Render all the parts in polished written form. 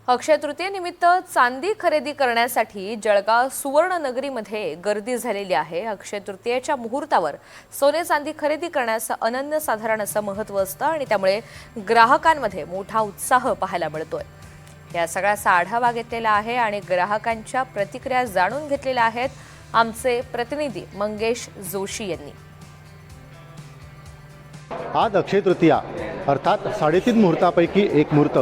अक्षय तृतीयेनिमित्त चांदी खरेदी करण्यासाठी जळगाव सुवर्णनगरीमध्ये गर्दी झालेली आहे। अक्षय तृतीयेच्या मुहूर्तावर सोने चांदी खरेदी करण्याचं अनन्यसाधारण असं महत्त्व असतं आणि त्यामुळे ग्राहकांमध्ये मोठा उत्साह पाहायला मिळतोय। या सगळ्याचा आढावा घेतलेला आहे आणि ग्राहकांच्या प्रतिक्रिया जाणून घेतलेल्या आहेत आमचे प्रतिनिधी मंगेश जोशी यांनी। आज अक्षय तृतीया अर्थात 3.5 मुहूर्तापैकी एक मुहूर्त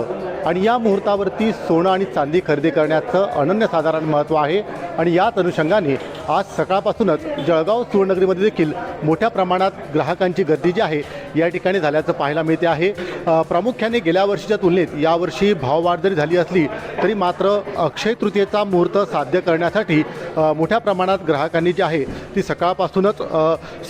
आणि या मुहूर्तावरती सोनं आणि चांदी खरेदी करण्याचं अनन्यसाधारण महत्त्व आहे आणि याच अनुषंगाने आज सकाळपासूनच जळगाव सुवर्णनगरीमध्ये देखील मोठ्या प्रमाणात ग्राहकांची गर्दी जी आहे या ठिकाणी झाल्याचं पाहायला मिळते आहे। प्रामुख्याने गेल्या वर्षीच्या तुलनेत यावर्षी भाववाढ जरी झाली असली तरी मात्र अक्षय तृतीयेचा मुहूर्त साध्य करण्यासाठी मोठ्या प्रमाणात ग्राहकांनी जी आहे ती सकाळपासूनच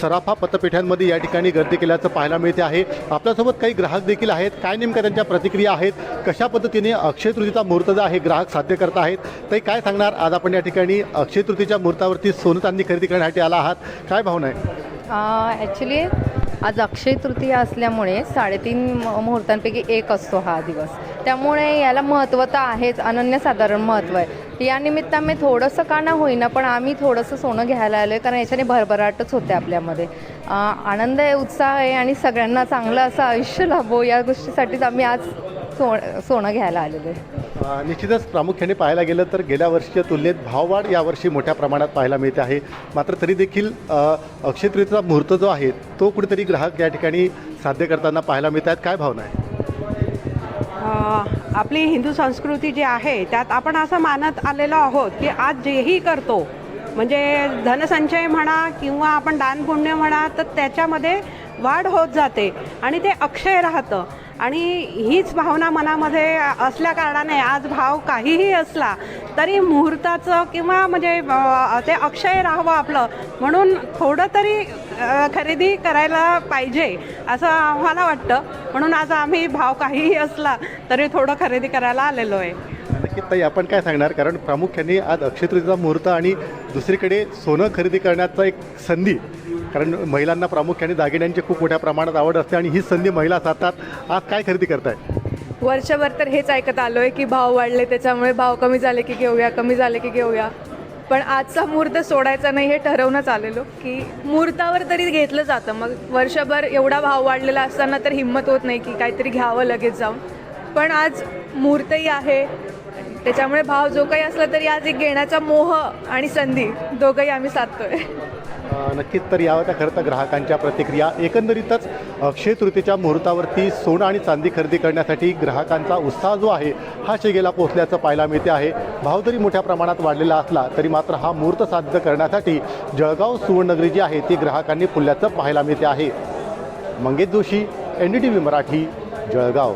सराफा पतपेढ्यांमध्ये या ठिकाणी गर्दी केल्याचं पाहायला मिळते आहे। आपल्यासोबत काही ग्राहक देखील आहेत, काय नेमक्या त्यांच्या प्रतिक्रिया आहेत, कशा पद्धतीने अक्षय तृतीयेचा मुहूर्त जो आहे ग्राहक साध्य करत आहेत ते काय सांगणार। आज आपण या ठिकाणी अक्षय तृतीयेच्या मुहूर्तावरती सोनं चांदी खरेदी करण्यासाठी आला आहात, काय भावना आहे? ॲक्च्युली आज अक्षय तृतीया असल्यामुळे 3.5 मुहूर्तांपैकी एक असतो हा दिवस, त्यामुळे याला महत्त्व तर आहेच, अनन्यसाधारण महत्त्व आहे। या निमित्ताने थोडंसं का ना होईना पण आम्ही थोडंसं सोनं घ्यायला आलो आहे, कारण याच्याने भरभराटच होते आपल्यामध्ये, आनंद आहे, उत्साह आहे आणि सगळ्यांना चांगलं असं आयुष्य लाभो या गोष्टीसाठीच आम्ही आज सोनं घ्यायला आलेलो आहे। निश्चितच प्रामुख्याने पाहायला गेलं तर गेल्या वर्षीच्या तुलनेत भाववाढ यावर्षी मोठ्या प्रमाणात पाहायला मिळते आहे, मात्र तरी देखील अक्षय तृतीयेचा मुहूर्त जो आहे तो कुठेतरी ग्राहक या ठिकाणी साध्य करताना पाहायला मिळत आहेत, काय भावना आहे? आपली हिंदू संस्कृती जी आहे त्यात आपण असं मानत आलेलो आहोत की आज जेही करतो म्हणजे धनसंचय म्हणा किंवा आपण दानपुण्य म्हणा तर त्याच्यामध्ये वाढ होत जाते आणि ते अक्षय राहतं आणि हीच भावना मनामध्ये असल्या कारणाने आज भाव काहीही असला तरी मुहूर्ताचं किंवा म्हणजे ते अक्षय राहावं आपलं म्हणून थोडं तरी खरेदी करायला पाहिजे असं आम्हाला वाटतं, म्हणून आज आम्ही भाव काहीही असला तरी थोडं खरेदी करायला आलेलो आहे। नक्कीच ताई, आपण काय सांगणार, कारण प्रामुख्याने आज अक्षय तृतीयेचा मुहूर्त आणि दुसरीकडे सोनं खरेदी करण्याचा एक संधी, कारण महिलांना प्रामुख्याने दागिन्यांची खूप मोठ्या प्रमाणात आवड असते आणि ही संधी महिला साधतात, आज काय खरेदी करताय? वर्षभर तर हेच ऐकत आलो आहे की भाव वाढले त्याच्यामुळे भाव कमी झाले की घेऊया, कमी झाले की घेऊया, पण आजचा मुहूर्त सोडायचा नाही हे ठरवूनच आलेलो की मुहूर्तावर तरी घेतलं जातं। मग वर्षभर एवढा भाव वाढलेला असताना तर हिंमत होत नाही की काहीतरी घ्यावं लगेच जाऊन, पण आज मुहूर्तही आहे त्याच्यामुळे भाव जो काही असला तरी आज एक घेण्याचा मोह आणि संधी दोघंही आम्ही साधतोय। नक्कीच, तर यावर खरं तर ग्राहकांच्या प्रतिक्रिया एकंदरीतच अक्षय तृतीयेच्या मुहूर्तावरती सोनं आणि चांदी खरेदी करण्यासाठी ग्राहकांचा उत्साह जो आहे हा शिगेला पोहोचल्याचं पाहायला मिळते आहे। भाव जरी मोठ्या प्रमाणात वाढलेला असला तरी मात्र हा मुहूर्त साध्य करण्यासाठी जळगाव सुवर्णनगरी जी आहे ती ग्राहकांनी फुलल्याचं पाहायला मिळते आहे। मंगेश जोशी, NDTV मराठी, जळगाव।